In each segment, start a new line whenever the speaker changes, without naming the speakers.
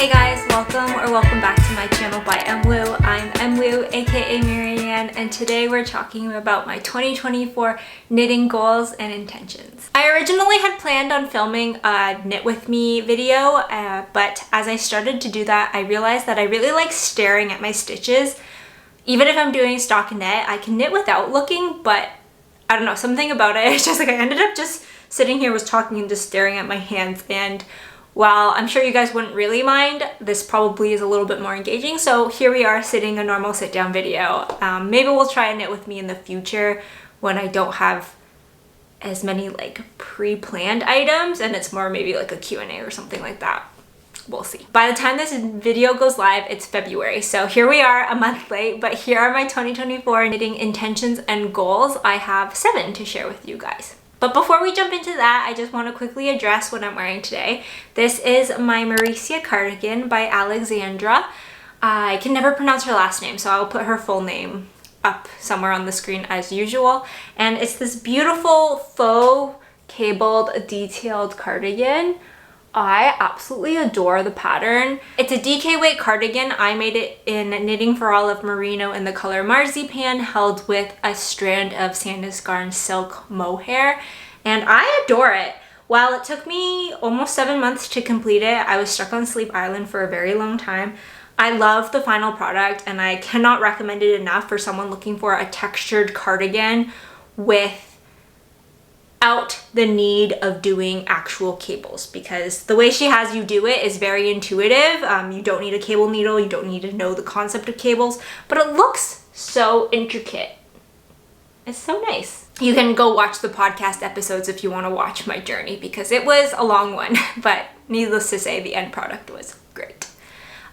Hey guys, welcome back to my channel by bymwu. I'm bymwu, aka Marianne, and today we're talking about my 2024 knitting goals and intentions. I originally had planned on filming a knit with me video, but as I started to do that, I realized that I really like staring at my stitches. Even if I'm doing stock knit, I can knit without looking, but I don't know, something about it. It's just like I ended up just sitting here was talking and just staring at my hands, and while I'm sure you guys wouldn't really mind, this probably is a little bit more engaging. So here we are sitting a normal sit down video. Maybe we'll try and knit with me in the future when I don't have as many like pre-planned items and it's more maybe like a Q&A or something like that. We'll see. By the time this video goes live, it's February. So here we are a month late, but here are my 2024 knitting intentions and goals. I have 7 to share with you guys. But before we jump into that, I just want to quickly address what I'm wearing today. This is my Marzipan cardigan by Alexandra. I can never pronounce her last name, so I'll put her full name up somewhere on the screen as usual. And it's this beautiful faux cabled detailed cardigan. I absolutely adore the pattern. It's a DK weight cardigan. I made it in Knitting for All of Merino in the color Marzipan, held with a strand of Sandnes Garn silk mohair, and I adore it. While it took me almost 7 months to complete it, I was stuck on Sleep Island for a very long time. I love the final product and I cannot recommend it enough for someone looking for a textured cardigan without the need of doing actual cables, because the way she has you do it is very intuitive. You don't need a cable needle, you don't need to know the concept of cables, but it looks so intricate. It's so nice. You can go watch the podcast episodes if you want to watch my journey, because it was a long one, but needless to say, the end product was great.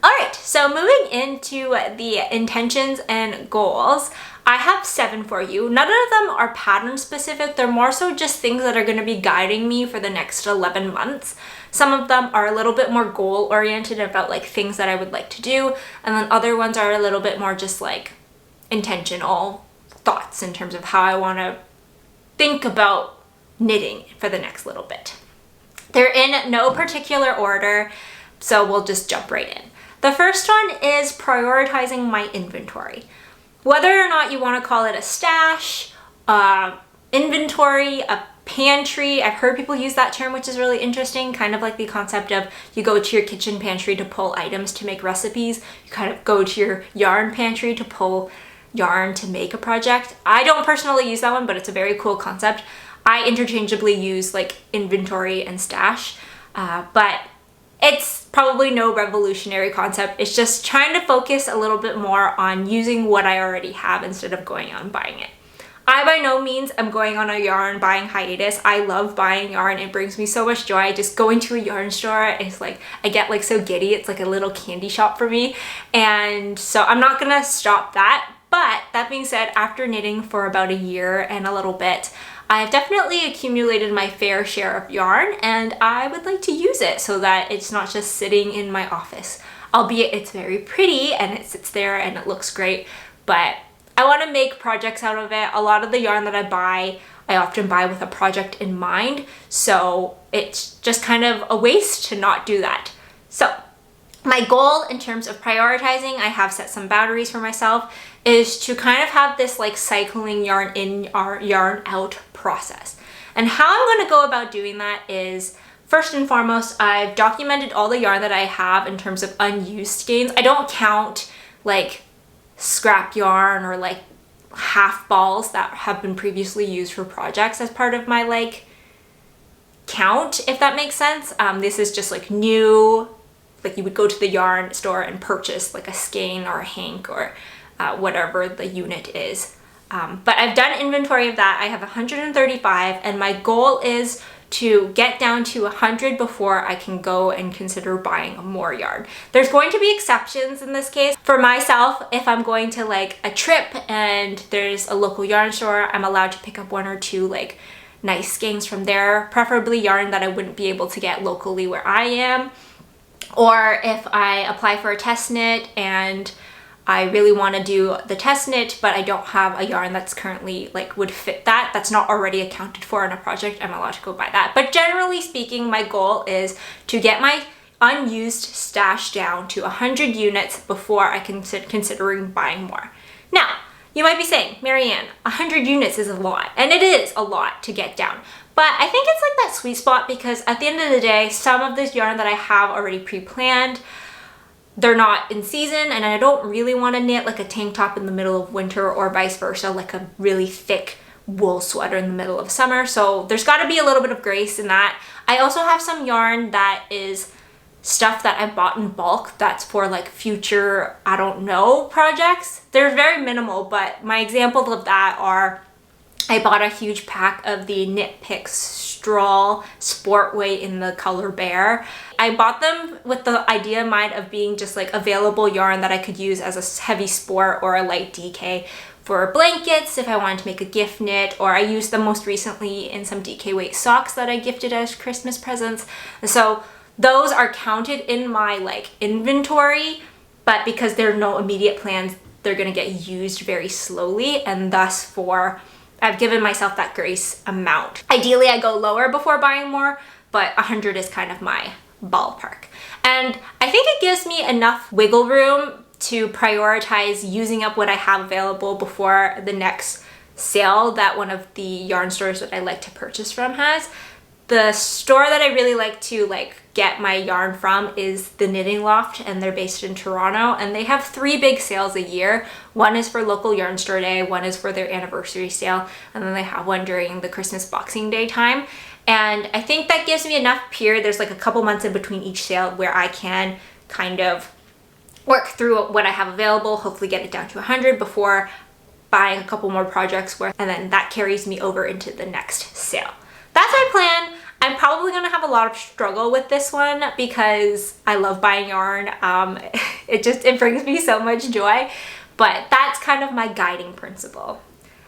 Alright, so moving into the intentions and goals, I have 7 for you. None of them are pattern specific. They're more so just things that are going to be guiding me for the next 11 months. Some of them are a little bit more goal oriented about like things that I would like to do. And then other ones are a little bit more just like intentional thoughts in terms of how I want to think about knitting for the next little bit. They're in no particular order, so we'll just jump right in. The first one is prioritizing my inventory. Whether or not you want to call it a stash, inventory, a pantry, I've heard people use that term, which is really interesting, kind of like the concept of you go to your kitchen pantry to pull items to make recipes, you kind of go to your yarn pantry to pull yarn to make a project. I don't personally use that one, but it's a very cool concept. I interchangeably use like inventory and stash, but it's probably no revolutionary concept. It's just trying to focus a little bit more on using what I already have instead of going out and buying it. I by no means am going on a yarn buying hiatus. I love buying yarn. It brings me so much joy. Just going to a yarn store is like, I get like so giddy. It's like a little candy shop for me. And so I'm not gonna stop that. But that being said, after knitting for about a year and a little bit, I've definitely accumulated my fair share of yarn, and I would like to use it so that it's not just sitting in my office. Albeit it's very pretty and it sits there and it looks great, but I want to make projects out of it. A lot of the yarn that I often buy with a project in mind, so it's just kind of a waste to not do that. So my goal in terms of prioritizing, I have set some boundaries for myself, is to kind of have this like cycling yarn in, yarn out process. And how I'm going to go about doing that is, first and foremost, I've documented all the yarn that I have in terms of unused skeins. I don't count like scrap yarn or like half balls that have been previously used for projects as part of my like count, if that makes sense. This is just like new, like you would go to the yarn store and purchase like a skein or a hank or whatever the unit is. But I've done inventory of that. I have 135, and my goal is to get down to 100 before I can go and consider buying more yarn. There's going to be exceptions in this case. For myself, if I'm going to like a trip and there's a local yarn store, I'm allowed to pick up 1 or 2 like nice skeins from there, preferably yarn that I wouldn't be able to get locally where I am. Or if I apply for a test knit and I really want to do the test knit, but I don't have a yarn that's currently like would fit that's not already accounted for in a project, I'm allowed to go buy that. But generally speaking, my goal is to get my unused stash down to 100 units before I considering buying more. Now, you might be saying, Marianne, 100 units is a lot, and it is a lot to get down. But I think it's like that sweet spot because at the end of the day, some of this yarn that I have already pre-planned, they're not in season, and I don't really want to knit like a tank top in the middle of winter or vice versa, like a really thick wool sweater in the middle of summer. So there's got to be a little bit of grace in that. I also have some yarn that is stuff that I bought in bulk that's for like future, I don't know, projects. They're very minimal, but my examples of that are I bought a huge pack of the Knit Picks Straw Sport Weight in the color Bear. I bought them with the idea in mind of being just like available yarn that I could use as a heavy sport or a light DK for blankets if I wanted to make a gift knit, or I used them most recently in some DK weight socks that I gifted as Christmas presents. So those are counted in my like inventory, but because there are no immediate plans, they're gonna get used very slowly, and thus I've given myself that grace amount. Ideally, I go lower before buying more, but 100 is kind of my ballpark. And I think it gives me enough wiggle room to prioritize using up what I have available before the next sale that one of the yarn stores that I like to purchase from has. The store that I really like to get my yarn from is the Knitting Loft, and they're based in Toronto, and they have 3 big sales a year. One is for local yarn store day, one is for their anniversary sale, and then they have one during the Christmas Boxing Day time. And I think that gives me enough period. There's like a couple months in between each sale where I can kind of work through what I have available, hopefully get it down to 100 before buying a couple more projects and then that carries me over into the next sale. That's my plan. I'm probably gonna have a lot of struggle with this one because I love buying yarn. It brings me so much joy, but that's kind of my guiding principle.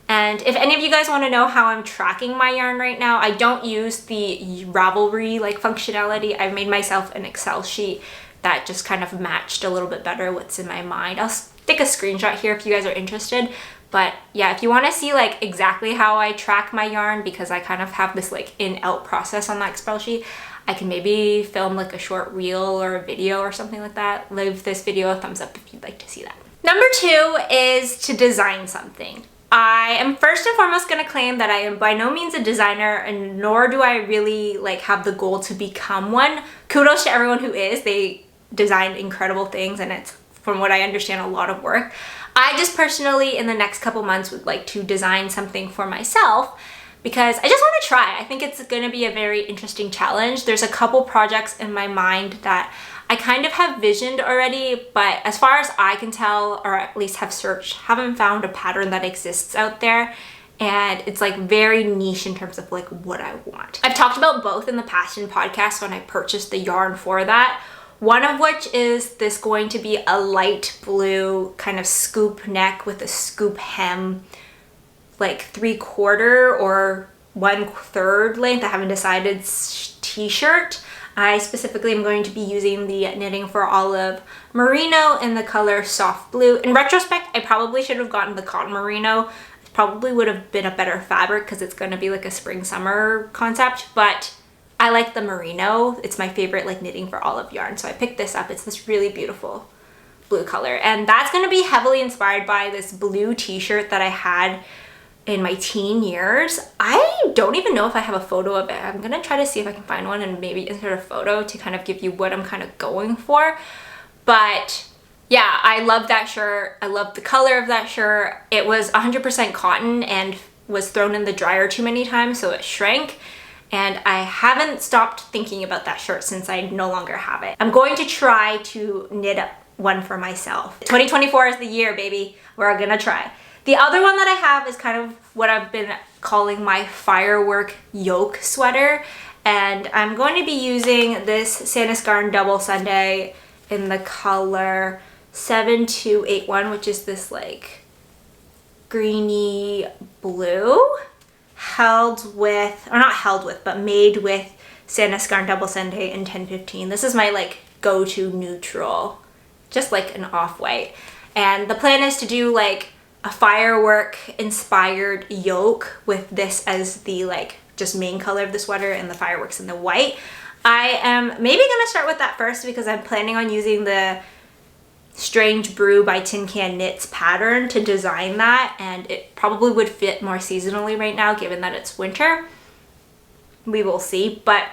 And if any of you guys want to know how I'm tracking my yarn right now, I don't use the Ravelry functionality. I've made myself an Excel sheet that just kind of matched a little bit better what's in my mind. I'll stick a screenshot here if you guys are interested. But yeah, if you want to see exactly how I track my yarn, because I kind of have this in-out process on that Excel sheet, I can maybe film a short reel or a video or something like that. Leave this video a thumbs up if you'd like to see that. Number 2 is to design something. I am first and foremost going to claim that I am by no means a designer, and nor do I really have the goal to become one. Kudos to everyone who is. They design incredible things, and it's, from what I understand, a lot of work. I just personally, in the next couple months, would like to design something for myself because I just want to try. I think it's going to be a very interesting challenge. There's a couple projects in my mind that I kind of have visioned already, but as far as I can tell, or at least have searched, haven't found a pattern that exists out there. And it's very niche in terms of what I want. I've talked about both in the past in podcasts when I purchased the yarn for that. One of which is this going to be a light blue kind of scoop neck with a scoop hem, 3/4 or 1/3 length. I haven't decided, t-shirt. I specifically am going to be using the Knitting for Olive Merino in the color soft blue. In retrospect, I probably should have gotten the cotton merino. It probably would have been a better fabric because it's going to be a spring summer concept, but I like the merino. It's my favorite Knitting for Olive yarn, so I picked this up. It's this really beautiful blue color, and that's going to be heavily inspired by this blue t-shirt that I had in my teen years. I don't even know if I have a photo of it. I'm gonna try to see if I can find one and maybe insert a photo to kind of give you what I'm kind of going for. But yeah, I love that shirt. I love the color of that shirt. It was 100% cotton and was thrown in the dryer too many times, so it shrank. And I haven't stopped thinking about that shirt since I no longer have it. I'm going to try to knit up one for myself. 2024 is the year, baby. We're gonna try. The other one that I have is kind of what I've been calling my firework yoke sweater. And I'm going to be using this Sandnes Garn Double Sunday in the color 7281, which is this greeny blue. Made with Sandnes Garn Double Sunday in 1015. This is my go-to neutral, just an off-white. And the plan is to do a firework inspired yoke with this as the just main color of the sweater and the fireworks in the white. I am maybe gonna start with that first because I'm planning on using the Strange Brew by Tin Can Knits pattern to design that, and it probably would fit more seasonally right now given that it's winter. We will see, but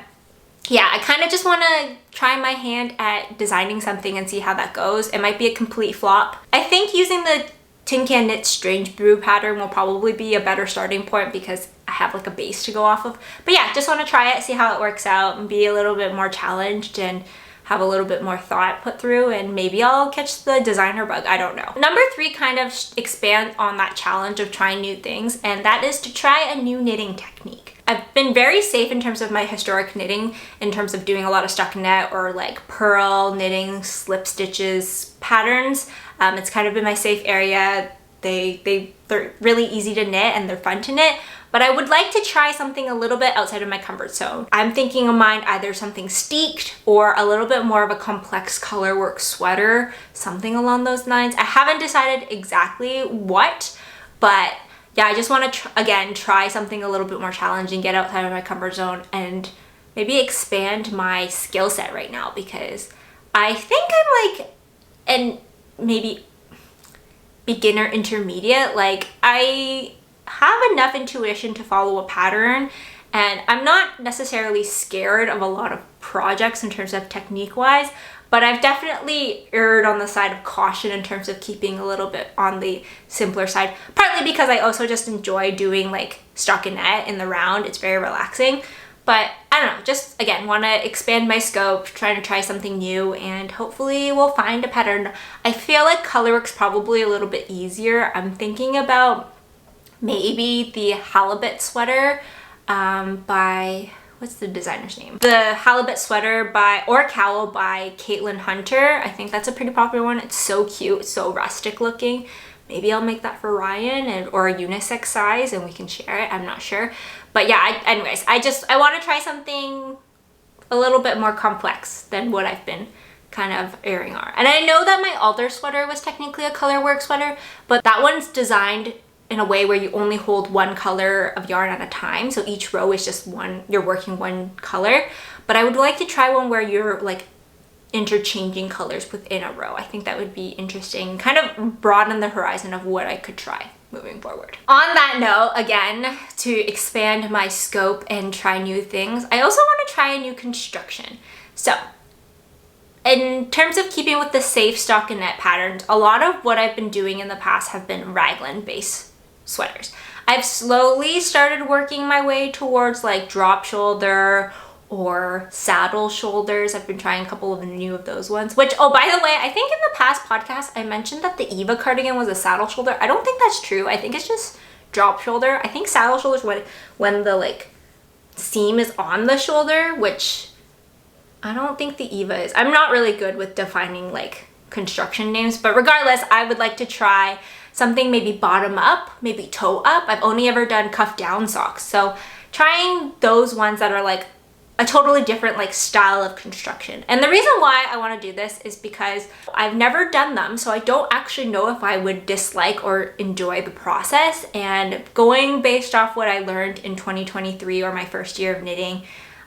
yeah, I kind of just want to try my hand at designing something and see how that goes. It might be a complete flop. I think using the Tin Can Knits Strange Brew pattern will probably be a better starting point because I have like a base to go off of. But yeah, just want to try it, see how it works out, and be a little bit more challenged and have a little bit more thought put through, and maybe I'll catch the designer bug, I don't know. Number 3 kind of expands on that challenge of trying new things, and that is to try a new knitting technique. I've been very safe in terms of my historic knitting, in terms of doing a lot of stockinette or like purl knitting, slip stitches patterns. It's kind of been my safe area. They're really easy to knit and they're fun to knit, but I would like to try something a little bit outside of my comfort zone. I'm thinking of mine either something steeked or a little bit more of a complex color work sweater, something along those lines. I haven't decided exactly what, but yeah, I just want to, again, try something a little bit more challenging, get outside of my comfort zone, and maybe expand my skill set right now, because I think I'm like an maybe beginner intermediate. Like, I have enough intuition to follow a pattern, and I'm not necessarily scared of a lot of projects in terms of technique wise, but I've definitely erred on the side of caution in terms of keeping a little bit on the simpler side, partly because I also just enjoy doing like stockinette in the round. It's very relaxing. But I don't know, just again, want to expand my scope, trying to try something new, and hopefully we'll find a pattern. I feel like colorwork's probably a little bit easier. I'm thinking about maybe the halibut sweater by, what's the designer's name? The halibut sweater by, or cowl by Caitlin Hunter. I think that's a pretty popular one. It's so cute, so rustic looking. Maybe I'll make that for Ryan or a unisex size and we can share it. I'm not sure. But yeah, anyways, I want to try something a little bit more complex than what I've been kind of airing on. And I know that my altar sweater was technically a colorwork sweater, but that one's designed in a way where you only hold one color of yarn at a time. So each row is just one, you're working one color. But I would like to try one where you're like interchanging colors within a row. I think that would be interesting, kind of broaden the horizon of what I could try moving forward. On that note, again, to expand my scope and try new things, I also want to try a new construction. So in terms of keeping with the safe stockinette patterns, a lot of what I've been doing in the past have been raglan based sweaters. I've slowly started working my way towards like drop shoulder or saddle shoulders. I've been trying a couple of new of those ones, which, oh, by the way, I think in the past podcast I mentioned that the Eva cardigan was a saddle shoulder. I don't think that's true. I think it's just drop shoulder. I think saddle shoulder is when the like seam is on the shoulder, which I don't think the Eva is. I'm not really good with defining like construction names, but regardless, I would like to try something maybe bottom up, maybe toe up. I've only ever done cuff down socks, so trying those ones that are like a totally different like style of construction. And the reason why I want to do this is because I've never done them, so I don't actually know if I would dislike or enjoy the process. And going based off what I learned in 2023 or my first year of knitting,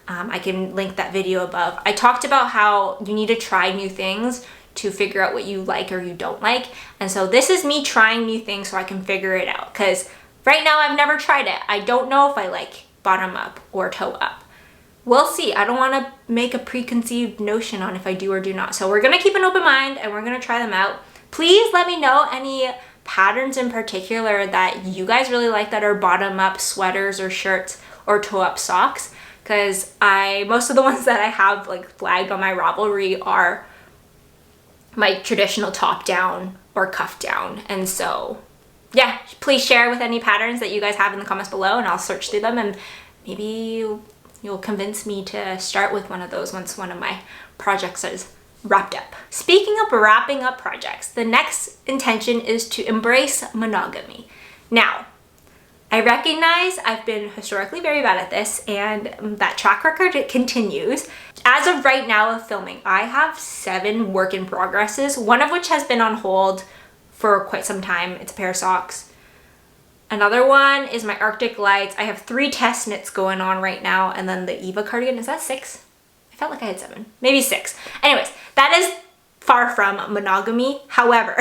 I can link that video above. I talked about how you need to try new things to figure out what you like or you don't like. And so this is me trying new things so I can figure it out, because right now I've never tried it. I don't know if I like bottom up or toe up. We'll see. I don't want to make a preconceived notion on if I do or do not. So we're going to keep an open mind and we're going to try them out. Please let me know any patterns in particular that you guys really like that are bottom up sweaters or shirts or toe up socks, because most of the ones that I have like flagged on my Ravelry are my traditional top down or cuff down. And so yeah, please share with any patterns that you guys have in the comments below, and I'll search through them and maybe you'll convince me to start with one of those once one of my projects is wrapped up. Speaking of wrapping up projects, the next intention is to embrace monogamy. Now, I recognize I've been historically very bad at this, and that track record, it continues. As of right now of filming, I have 7 work in progresses, one of which has been on hold for quite some time. It's a pair of socks. Another one is my Arctic Lights. I have 3 test knits going on right now, and then the Eva cardigan, is that 6? I felt like I had 7, maybe 6. Anyways, that is far from monogamy. However,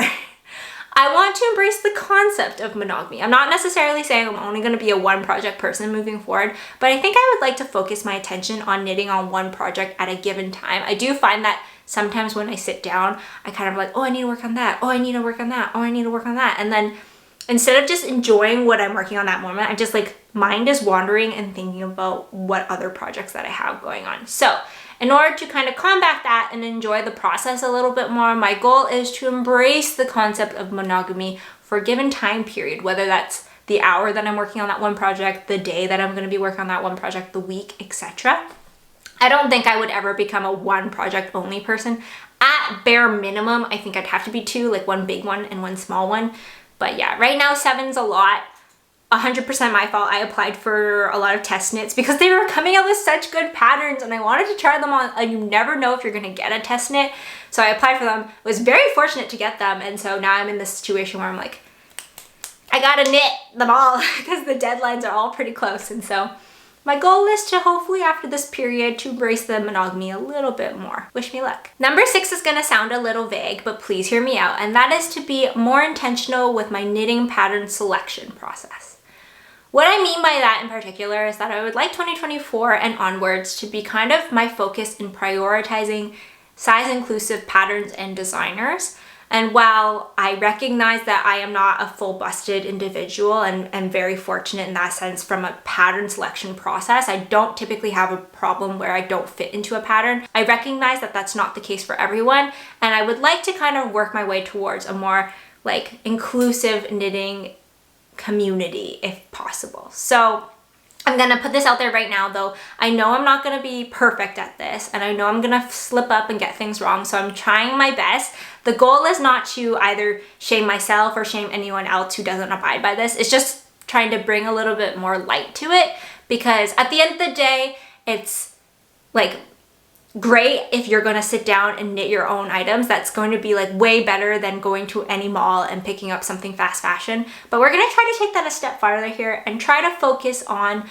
I want to embrace the concept of monogamy. I'm not necessarily saying I'm only going to be a one project person moving forward, but I think I would like to focus my attention on knitting on one project at a given time. I do find that sometimes when I sit down, I kind of like, oh, I need to work on that. Oh, I need to work on that. Oh, I need to work on that. And then instead of just enjoying what I'm working on that moment, I'm just like, mind is wandering and thinking about what other projects that I have going on. So in order to kind of combat that and enjoy the process a little bit more, my goal is to embrace the concept of monogamy for a given time period, whether that's the hour that I'm working on that one project, the day that I'm going to be working on that one project, the week, etc. I don't think I would ever become a one project only person. At bare minimum, I think I'd have to be 2, like one big one and one small one. But yeah, right now 7's a lot. 100% my fault. I applied for a lot of test knits because they were coming out with such good patterns and I wanted to try them on. You never know if you're going to get a test knit. So I applied for them. Was very fortunate to get them. And so now I'm in this situation where I'm like, I gotta knit them all because the deadlines are all pretty close. And so my goal is to hopefully after this period to embrace the monogamy a little bit more. Wish me luck. Number 6 is gonna sound a little vague, but please hear me out. And that is to be more intentional with my knitting pattern selection process. What I mean by that in particular is that I would like 2024 and onwards to be kind of my focus in prioritizing size-inclusive patterns and designers. And while I recognize that I am not a full-busted individual and very fortunate in that sense from a pattern selection process, I don't typically have a problem where I don't fit into a pattern. I recognize that that's not the case for everyone, and I would like to kind of work my way towards a more like inclusive knitting community if possible. So I'm gonna put this out there right now though. I know I'm not gonna be perfect at this and I know I'm gonna slip up and get things wrong, so I'm trying my best. The goal is not to either shame myself or shame anyone else who doesn't abide by this. It's just trying to bring a little bit more light to it, because at the end of the day, it's like great if you're gonna sit down and knit your own items. That's going to be like way better than going to any mall and picking up something fast fashion. But we're gonna try to take that a step farther here and try to focus on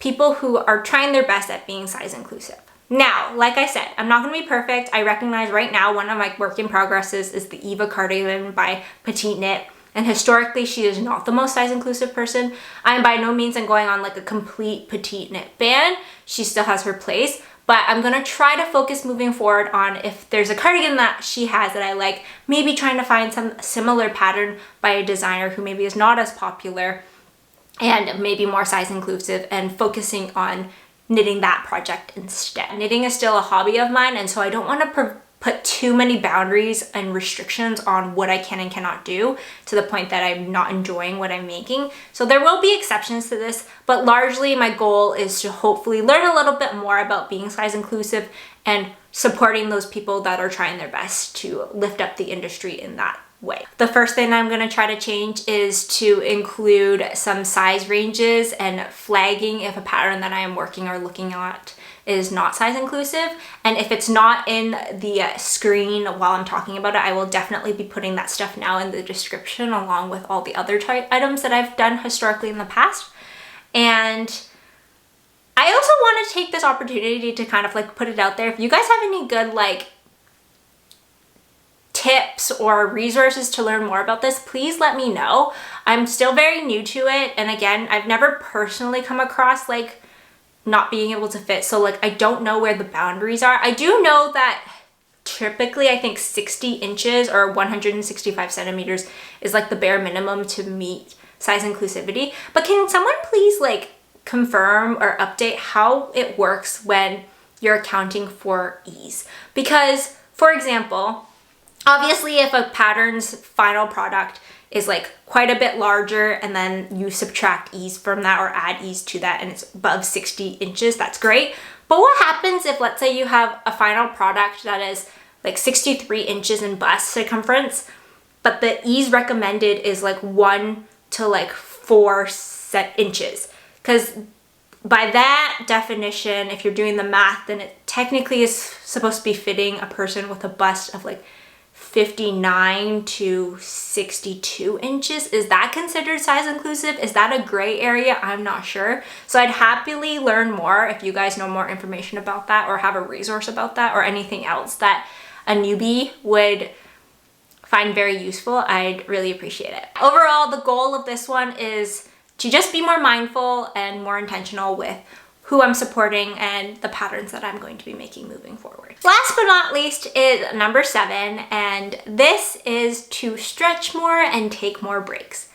people who are trying their best at being size inclusive. Now, like I said, I'm not gonna be perfect. I recognize right now one of my work in progresses is the Eva cardigan by Petite Knit. And historically, she is not the most size inclusive person. I'm by no means going on like a complete Petite Knit ban. She still has her place. But I'm gonna try to focus moving forward on if there's a cardigan that she has that I like, maybe trying to find some similar pattern by a designer who maybe is not as popular and maybe more size inclusive, and focusing on knitting that project instead. Knitting is still a hobby of mine, and so I don't want to put too many boundaries and restrictions on what I can and cannot do to the point that I'm not enjoying what I'm making. So there will be exceptions to this, but largely my goal is to hopefully learn a little bit more about being size inclusive and supporting those people that are trying their best to lift up the industry in that way. The first thing I'm going to try to change is to include some size ranges and flagging if a pattern that I am working or looking at is not size inclusive. And if it's not in the screen while I'm talking about it, I will definitely be putting that stuff now in the description along with all the other items that I've done historically in the past. And I also want to take this opportunity to kind of like put it out there. If you guys have any good like tips or resources to learn more about this, please let me know. I'm still very new to it. And again, I've never personally come across like not being able to fit. So like, I don't know where the boundaries are. I do know that typically I think 60 inches or 165 centimeters is like the bare minimum to meet size inclusivity. But can someone please like confirm or update how it works when you're accounting for ease? Because for example, obviously if a pattern's final product is like quite a bit larger and then you subtract ease from that or add ease to that and it's above 60 inches, that's great. But what happens if, let's say you have a final product that is like 63 inches in bust circumference, but the ease recommended is like 1 to like 4 inches? Because by that definition, if you're doing the math, then it technically is supposed to be fitting a person with a bust of like 59 to 62 inches. Is that considered size inclusive? Is that a gray area? I'm not sure. So I'd happily learn more if you guys know more information about that or have a resource about that or anything else that a newbie would find very useful. I'd really appreciate it. Overall, the goal of this one is to just be more mindful and more intentional with who I'm supporting and the patterns that I'm going to be making moving forward. Last but not least is number 7, and this is to stretch more and take more breaks.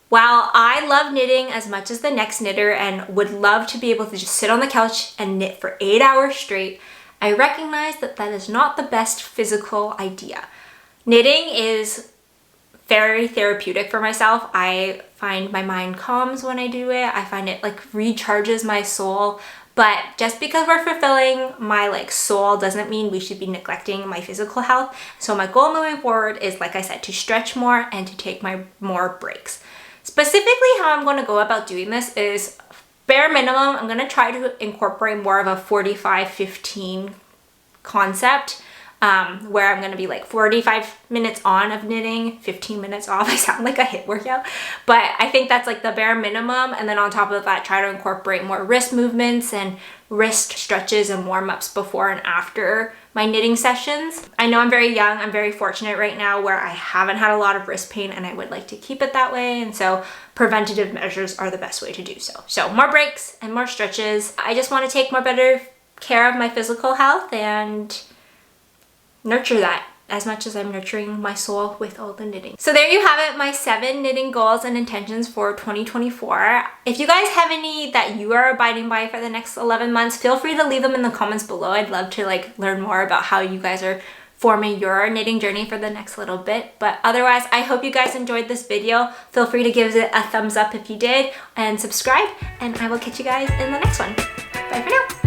While I love knitting as much as the next knitter and would love to be able to just sit on the couch and knit for 8 hours straight, I recognize that that is not the best physical idea. Knitting is very therapeutic for myself. I find my mind calms when I do it. I find it like recharges my soul. But just because we're fulfilling my like soul doesn't mean we should be neglecting my physical health. So my goal moving forward is, like I said, to stretch more and to take my more breaks. Specifically, how I'm going to go about doing this is bare minimum, I'm going to try to incorporate more of a 45-15 concept. Where I'm going to be like 45 minutes on of knitting, 15 minutes off. I sound like a HIIT workout, but I think that's like the bare minimum. And then on top of that, try to incorporate more wrist movements and wrist stretches and warm-ups before and after my knitting sessions. I know I'm very young. I'm very fortunate right now where I haven't had a lot of wrist pain and I would like to keep it that way. And so preventative measures are the best way to do so. So more breaks and more stretches. I just want to take more better care of my physical health and nurture that as much as I'm nurturing my soul with all the knitting. So there you have it, my 7 knitting goals and intentions for 2024. If you guys have any that you are abiding by for the next 11 months, feel free to leave them in the comments below. I'd love to like learn more about how you guys are forming your knitting journey for the next little bit. But otherwise, I hope you guys enjoyed this video. Feel free to give it a thumbs up if you did and subscribe, and I will catch you guys in the next one. Bye for now.